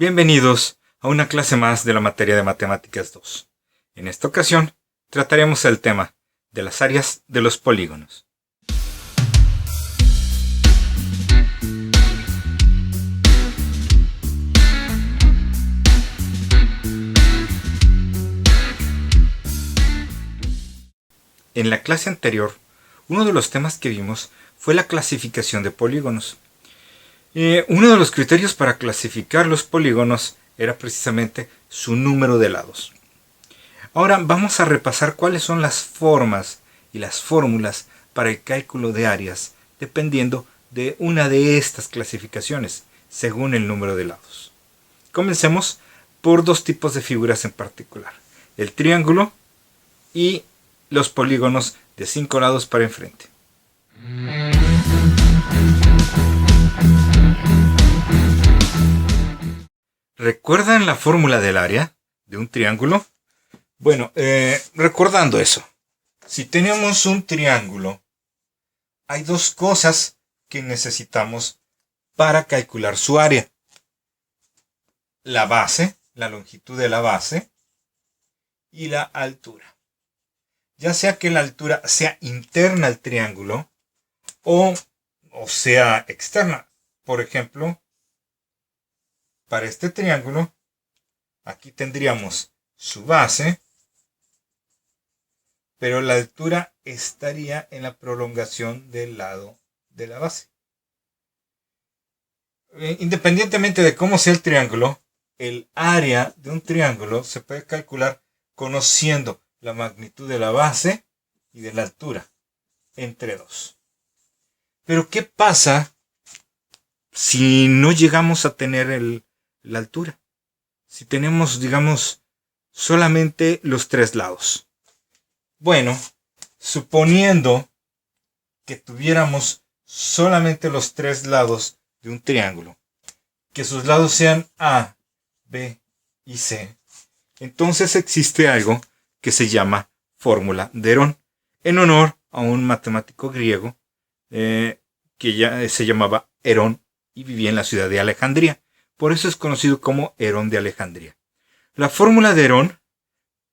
Bienvenidos a una clase más de la materia de Matemáticas 2. En esta ocasión trataremos el tema de las áreas de los polígonos. En la clase anterior, uno de los temas que vimos fue la clasificación de polígonos. Uno de los criterios para clasificar los polígonos era precisamente su número de lados. Ahora vamos a repasar cuáles son las formas y las fórmulas para el cálculo de áreas dependiendo de una de estas clasificaciones, según el número de lados. Comencemos por dos tipos de figuras en particular: el triángulo y los polígonos de 5 lados para enfrente. ¿Recuerdan la fórmula del área de un triángulo? Bueno, recordando eso, si tenemos un triángulo, hay dos cosas que necesitamos para calcular su área: la base, la longitud de la base, y la altura. Ya sea que la altura sea interna al triángulo o sea externa. Por ejemplo, para este triángulo, aquí tendríamos su base, pero la altura estaría en la prolongación del lado de la base. Independientemente de cómo sea el triángulo, el área de un triángulo se puede calcular conociendo la magnitud de la base y de la altura entre 2. Pero ¿qué pasa si no llegamos a tener la altura? Si tenemos, digamos, solamente los 3 lados. Bueno, suponiendo que tuviéramos solamente los 3 lados de un triángulo, que sus lados sean A, B y C, entonces existe algo que se llama fórmula de Herón, en honor a un matemático griego que ya se llamaba Herón y vivía en la ciudad de Alejandría. Por eso es conocido como Herón de Alejandría. La fórmula de Herón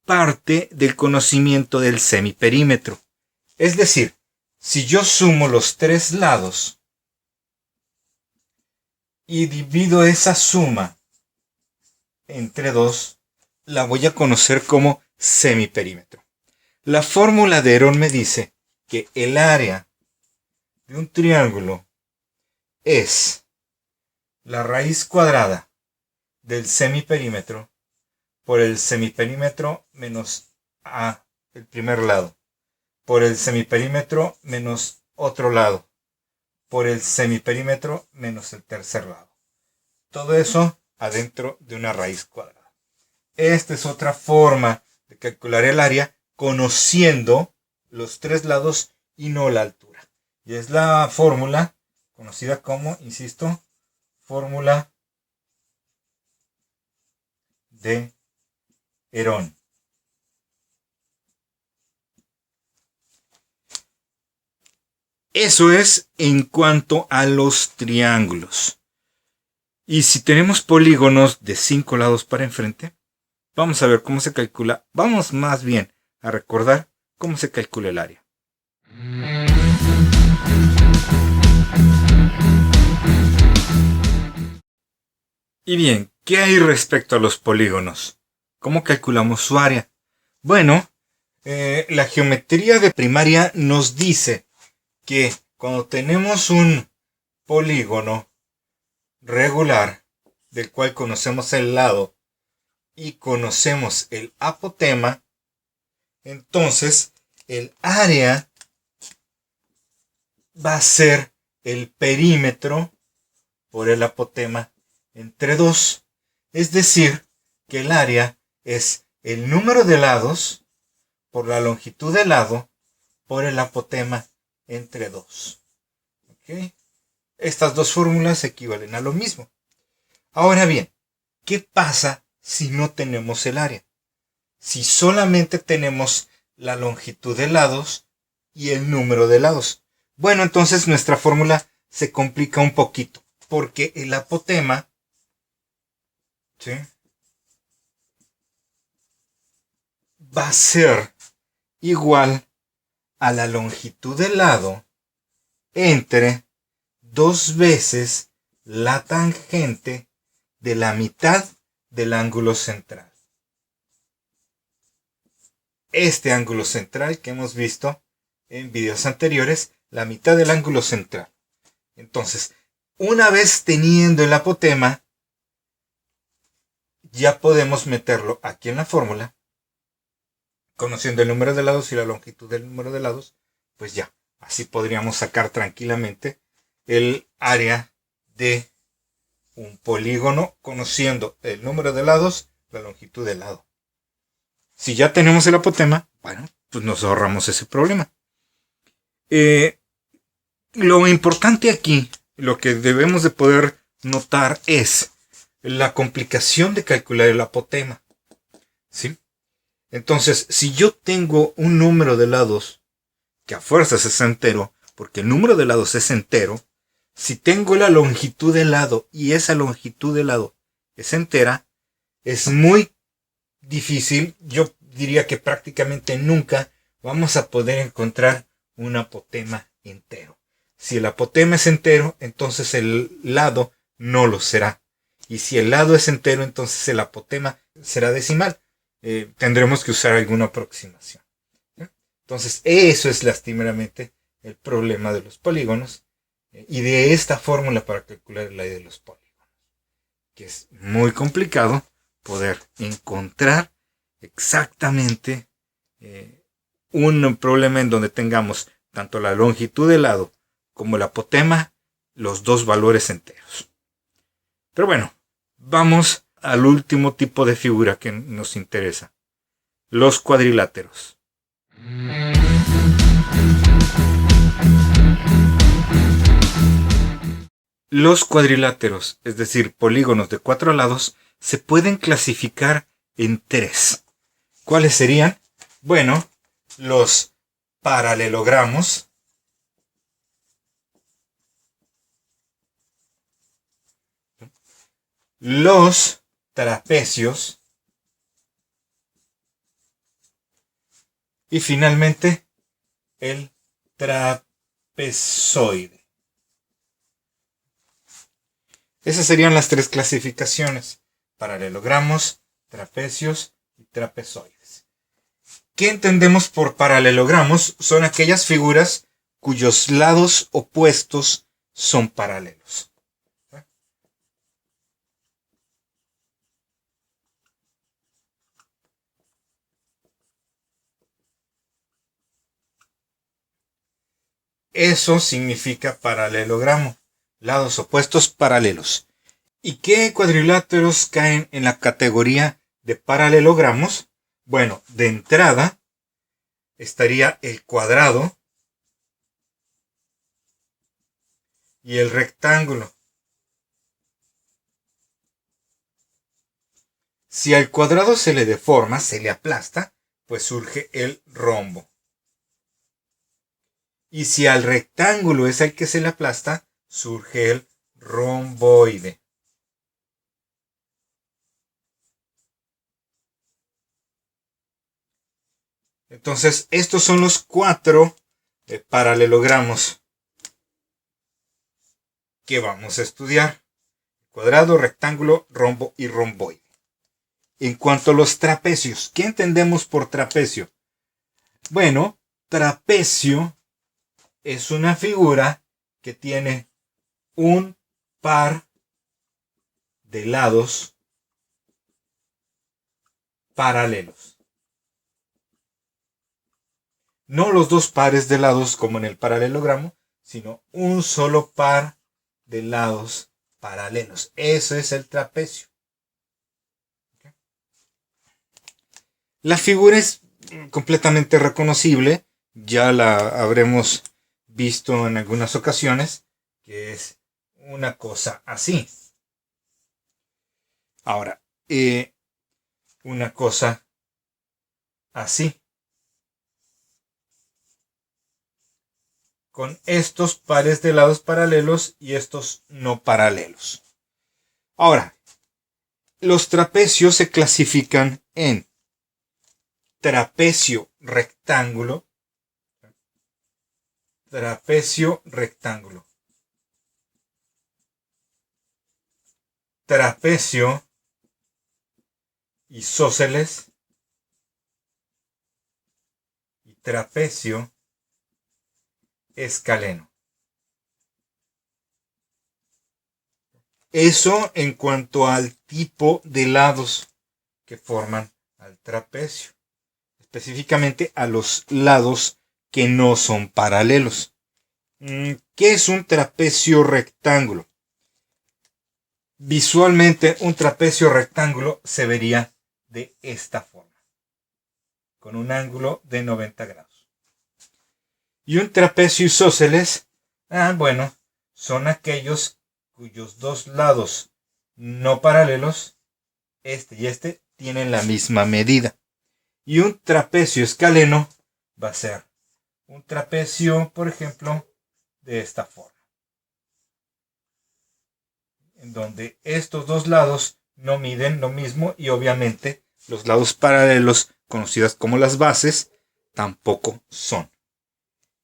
parte del conocimiento del semiperímetro. Es decir, si yo sumo los 3 lados y divido esa suma entre 2, la voy a conocer como semiperímetro. La fórmula de Herón me dice que el área de un triángulo es la raíz cuadrada del semiperímetro por el semiperímetro menos A, el primer lado, por el semiperímetro menos otro lado, por el semiperímetro menos el tercer lado. Todo eso adentro de una raíz cuadrada. Esta es otra forma de calcular el área conociendo los 3 lados y no la altura. Y es la fórmula conocida como, insisto, fórmula de Herón. Eso es en cuanto a los triángulos. Y si tenemos polígonos de 5 lados para enfrente, vamos a ver cómo se calcula. Vamos más bien a recordar cómo se calcula el área. Y bien, ¿qué hay respecto a los polígonos? ¿Cómo calculamos su área? Bueno, la geometría de primaria nos dice que cuando tenemos un polígono regular, del cual conocemos el lado y conocemos el apotema, entonces el área va a ser el perímetro por el apotema entre 2. Es decir, que el área es el número de lados por la longitud del lado por el apotema entre 2. ¿Okay? Estas dos fórmulas equivalen a lo mismo. Ahora bien, ¿qué pasa si no tenemos el área? Si solamente tenemos la longitud de lados y el número de lados. Bueno, entonces nuestra fórmula se complica un poquito, porque el apotema ¿sí? Va a ser igual a la longitud del lado entre 2 veces la tangente de la mitad del ángulo central. Este ángulo central que hemos visto en videos anteriores, la mitad del ángulo central. Entonces, una vez teniendo el apotema, ya podemos meterlo aquí en la fórmula. Conociendo el número de lados y la longitud del número de lados, pues ya, así podríamos sacar tranquilamente el área de un polígono conociendo el número de lados, la longitud del lado. Si ya tenemos el apotema, bueno, pues nos ahorramos ese problema. Lo importante aquí, lo que debemos de poder notar es la complicación de calcular el apotema. ¿Sí? Entonces, si yo tengo un número de lados que a fuerzas es entero, porque el número de lados es entero, si tengo la longitud del lado y esa longitud del lado es entera, es muy difícil, yo diría que prácticamente nunca vamos a poder encontrar un apotema entero. Si el apotema es entero, entonces el lado no lo será. Y si el lado es entero, entonces el apotema será decimal. Tendremos que usar alguna aproximación. Entonces, eso es lastimeramente el problema de los polígonos y de esta fórmula para calcular el área de los polígonos, que es muy complicado poder encontrar exactamente un problema en donde tengamos tanto la longitud del lado como el apotema, los dos valores enteros. Pero bueno, vamos al último tipo de figura que nos interesa, los cuadriláteros. Los cuadriláteros, es decir, polígonos de 4 lados, se pueden clasificar en 3. ¿Cuáles serían? Bueno, los paralelogramos, los trapecios y finalmente el trapezoide. Esas serían las 3 clasificaciones: paralelogramos, trapecios y trapezoides. ¿Qué entendemos por paralelogramos? Son aquellas figuras cuyos lados opuestos son paralelos. Eso significa paralelogramo, lados opuestos paralelos. ¿Y qué cuadriláteros caen en la categoría de paralelogramos? Bueno, de entrada estaría el cuadrado y el rectángulo. Si al cuadrado se le deforma, se le aplasta, pues surge el rombo. Y si al rectángulo es el que se le aplasta, surge el romboide. Entonces, estos son los 4 paralelogramos que vamos a estudiar: cuadrado, rectángulo, rombo y romboide. En cuanto a los trapecios, ¿qué entendemos por trapecio? Bueno, trapecio es una figura que tiene un par de lados paralelos. No los dos pares de lados como en el paralelogramo, sino un solo par de lados paralelos. Eso es el trapecio. La figura es completamente reconocible. Ya la habremos visto en algunas ocasiones, que es una cosa así. Ahora, una cosa así, con estos pares de lados paralelos y estos no paralelos. Ahora, Los trapecios se clasifican en trapecio rectángulo, trapecio isósceles y trapecio escaleno. Eso en cuanto al tipo de lados que forman al trapecio, específicamente a los lados que no son paralelos. ¿Qué es un trapecio rectángulo? Visualmente, un trapecio rectángulo se vería de esta forma, con un ángulo de 90 grados. Y un trapecio isósceles, bueno, son aquellos cuyos dos lados no paralelos, este y este, tienen la misma medida. Y un trapecio escaleno va a ser un trapecio, por ejemplo, de esta forma, en donde estos dos lados no miden lo mismo y obviamente los lados paralelos, conocidas como las bases, tampoco son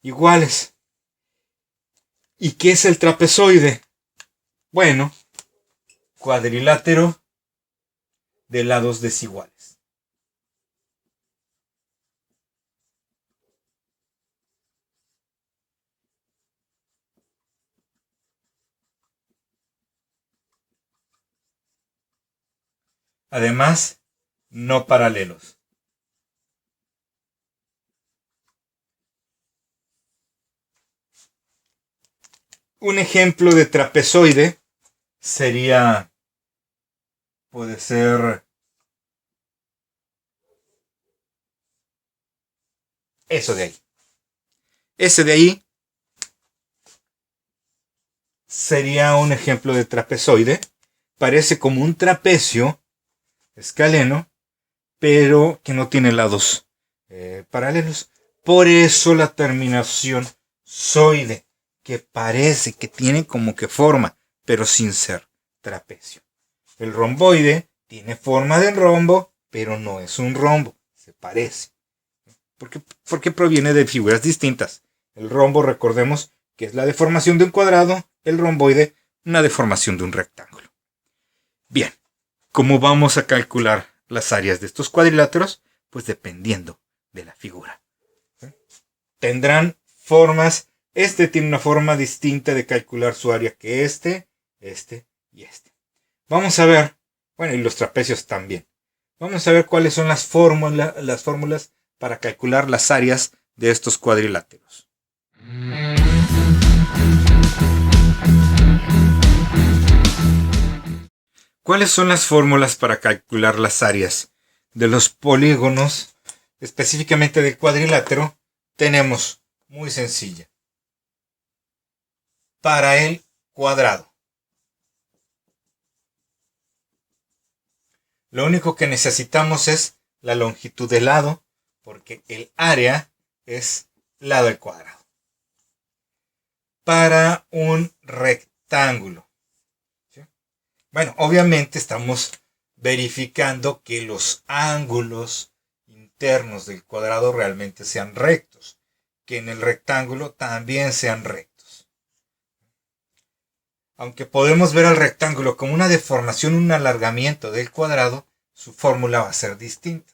iguales. ¿Y qué es el trapezoide? Bueno, cuadrilátero de lados desiguales. Además, no paralelos. Un ejemplo de trapezoide sería, puede ser eso de ahí. Ese de ahí sería un ejemplo de trapezoide. Parece como un trapecio escaleno, pero que no tiene lados paralelos. Por eso la terminación zoide, que parece que tiene como que forma, pero sin ser trapecio. El romboide tiene forma de rombo, pero no es un rombo, se parece. Porque proviene de figuras distintas. El rombo, recordemos que es la deformación de un cuadrado, el romboide, una deformación de un rectángulo. Bien, ¿cómo vamos a calcular las áreas de estos cuadriláteros? Pues dependiendo de la figura. Tendrán formas. Este tiene una forma distinta de calcular su área que este y este. Vamos a ver, bueno, y los trapecios también. Vamos a ver cuáles son las fórmulas para calcular las áreas de estos cuadriláteros. ¿Cuáles son las fórmulas para calcular las áreas de los polígonos, específicamente del cuadrilátero? Tenemos muy sencilla. Para el cuadrado, lo único que necesitamos es la longitud del lado, porque el área es lado al cuadrado. Para un rectángulo, ¿sí? Bueno, obviamente estamos verificando que los ángulos internos del cuadrado realmente sean rectos, que en el rectángulo también sean rectos. Aunque podemos ver al rectángulo como una deformación, un alargamiento del cuadrado, su fórmula va a ser distinta.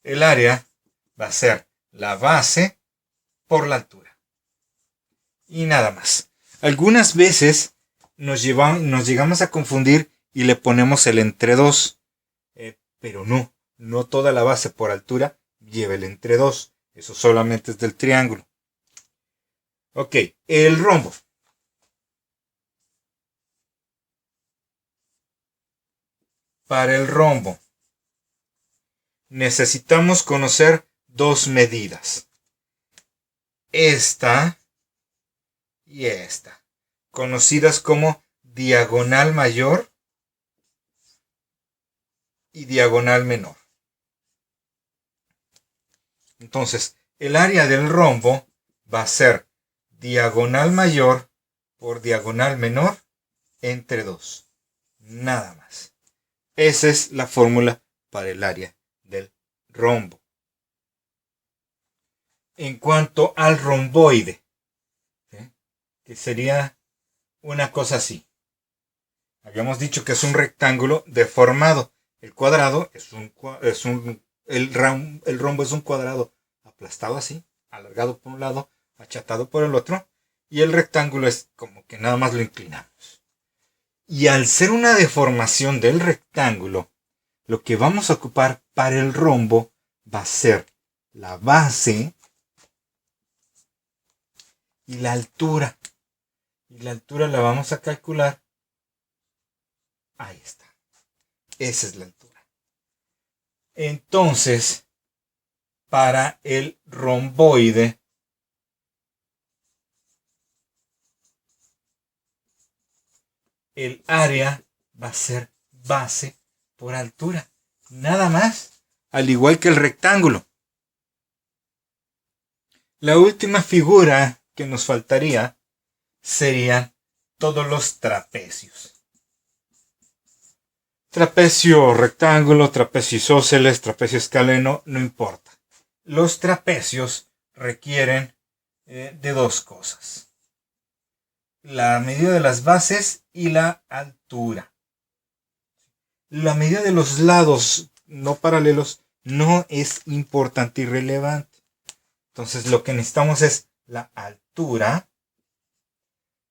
El área va a ser la base por la altura. Y nada más. Algunas veces nos llegamos a confundir y le ponemos el entre 2. Pero no toda la base por altura lleva el entre 2. Eso solamente es del triángulo. Ok, el rombo. Para el rombo necesitamos conocer dos medidas. Esta y esta, conocidas como diagonal mayor y diagonal menor. Entonces, el área del rombo va a ser diagonal mayor por diagonal menor entre 2. Nada más. Esa es la fórmula para el área del rombo. En cuanto al romboide, ¿sí?, que sería una cosa así. Habíamos dicho que es un rectángulo deformado. El cuadrado el rombo es un cuadrado aplastado así, alargado por un lado, achatado por el otro, y el rectángulo es como que nada más lo inclinamos. Y al ser una deformación del rectángulo, lo que vamos a ocupar para el rombo va a ser la base y la altura. Y la altura la vamos a calcular. Ahí está. Esa es la altura. Entonces, para el romboide, el área va a ser base por altura. Nada más. Al igual que el rectángulo. La última figura que nos faltaría serían todos los trapecios. Trapecio rectángulo, trapecio isósceles, trapecio escaleno, no importa. Los trapecios requieren de dos cosas: la medida de las bases y la altura. La medida de los lados no paralelos no es importante y relevante. Entonces lo que necesitamos es la altura,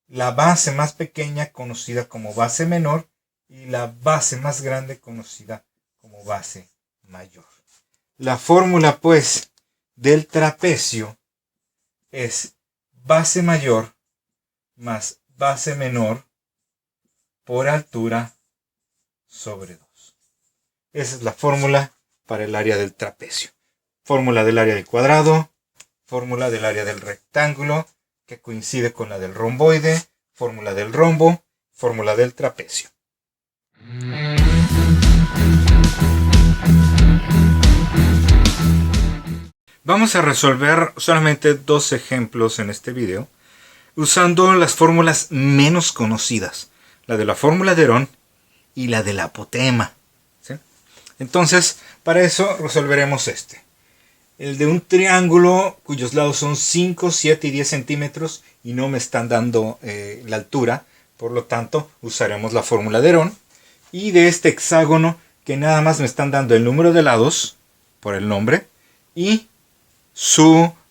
la base más pequeña conocida como base menor y la base más grande conocida como base mayor. La fórmula pues del trapecio es base mayor más base menor por altura sobre 2. Esa es la fórmula para el área del trapecio. Fórmula del área del cuadrado, fórmula del área del rectángulo, que coincide con la del romboide, fórmula del rombo, fórmula del trapecio. Vamos a resolver solamente 2 ejemplos en este video, usando las fórmulas menos conocidas, la de la fórmula de Herón y la del apotema. ¿Sí? Entonces, para eso resolveremos este. El de un triángulo cuyos lados son 5, 7 y 10 centímetros y no me están dando la altura, por lo tanto usaremos la fórmula de Herón. Y de este hexágono que nada más me están dando el número de lados, por el nombre, y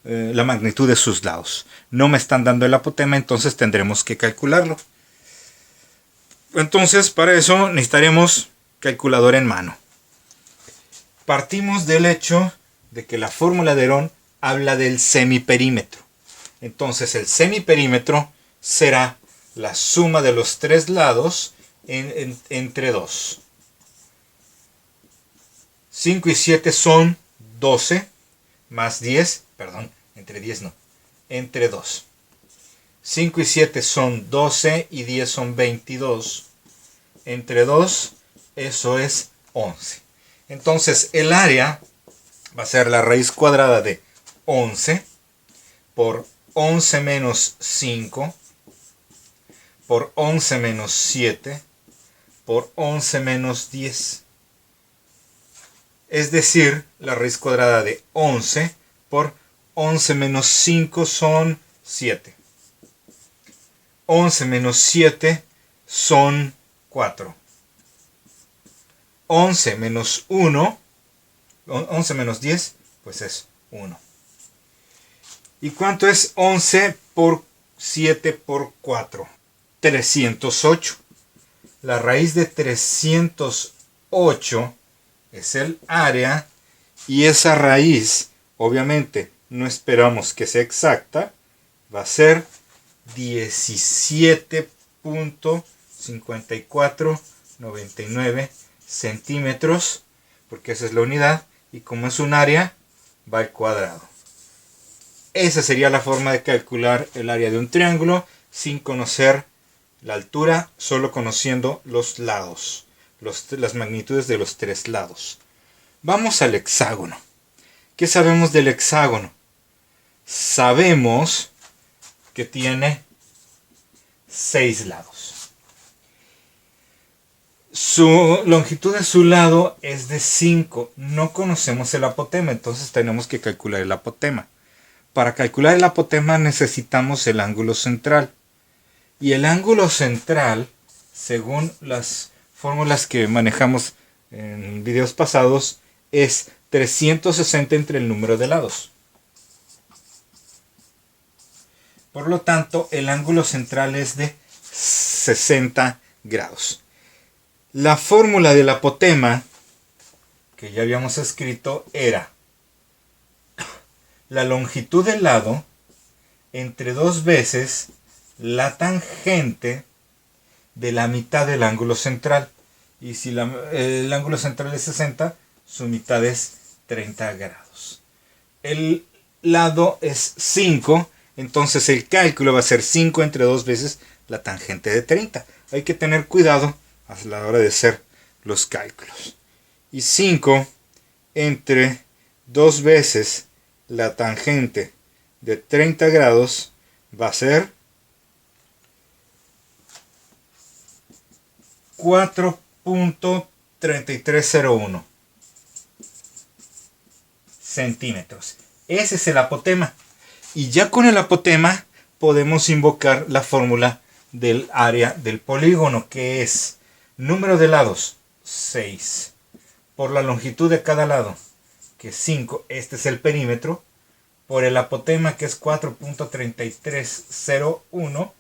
la magnitud de sus lados. No me están dando el apotema, entonces tendremos que calcularlo. Entonces, para eso necesitaremos calculadora en mano. Partimos del hecho de que la fórmula de Herón habla del semiperímetro. Entonces, el semiperímetro será la suma de los 3 lados entre 2. 5 y 7 son 12. Más 10, perdón, entre 10 no, entre 2. 5 y 7 son 12 y 10 son 22. Entre 2, eso es 11. Entonces el área va a ser la raíz cuadrada de 11 por 11 menos 5 por 11 menos 7 por 11 menos 10. Es decir, la raíz cuadrada de 11 por 11 menos 5 son 7. 11 menos 7 son 4. 11 menos 1, 11 menos 10, pues es 1. ¿Y cuánto es 11 por 7 por 4? 308. La raíz de 308 es el área, y esa raíz, obviamente, no esperamos que sea exacta, va a ser 17.5499 centímetros, porque esa es la unidad, y como es un área, va al cuadrado. Esa sería la forma de calcular el área de un triángulo sin conocer la altura, solo conociendo los lados. Las magnitudes de los 3 lados. Vamos al hexágono. ¿Qué sabemos del hexágono? Sabemos que tiene 6 lados. Su longitud de su lado es de 5. No conocemos el apotema, entonces tenemos que calcular el apotema. Para calcular el apotema necesitamos el ángulo central. Y el ángulo central, según las fórmulas que manejamos en videos pasados, es 360 entre el número de lados. Por lo tanto, el ángulo central es de 60 grados. La fórmula del apotema, que ya habíamos escrito, era la longitud del lado entre 2 veces la tangente de la mitad del ángulo central. Y si el ángulo central es 60, su mitad es 30 grados. El lado es 5, entonces el cálculo va a ser 5 entre 2 veces la tangente de 30. Hay que tener cuidado a la hora de hacer los cálculos. Y 5 entre 2 veces la tangente de 30 grados va a ser 4.3301 centímetros. Ese es el apotema. Y ya con el apotema podemos invocar la fórmula del área del polígono, que es número de lados 6 por la longitud de cada lado, que es 5, este es el perímetro, por el apotema, que es 4.3301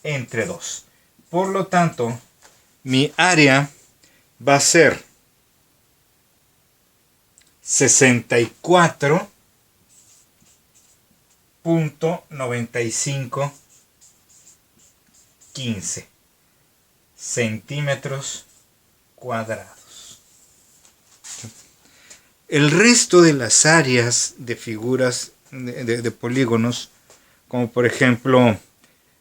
entre 2. Por lo tanto, mi área va a ser 64.9515 centímetros cuadrados. El resto de las áreas de figuras de polígonos, como por ejemplo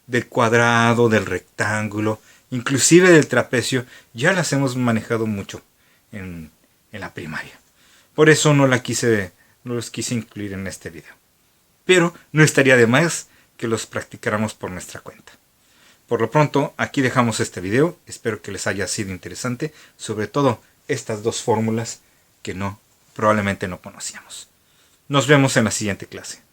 del cuadrado, del rectángulo, inclusive del trapecio, ya las hemos manejado mucho en la primaria. Por eso no los quise incluir en este video. Pero no estaría de más que los practicáramos por nuestra cuenta. Por lo pronto, aquí dejamos este video. Espero que les haya sido interesante, sobre todo estas dos fórmulas que probablemente no conocíamos. Nos vemos en la siguiente clase.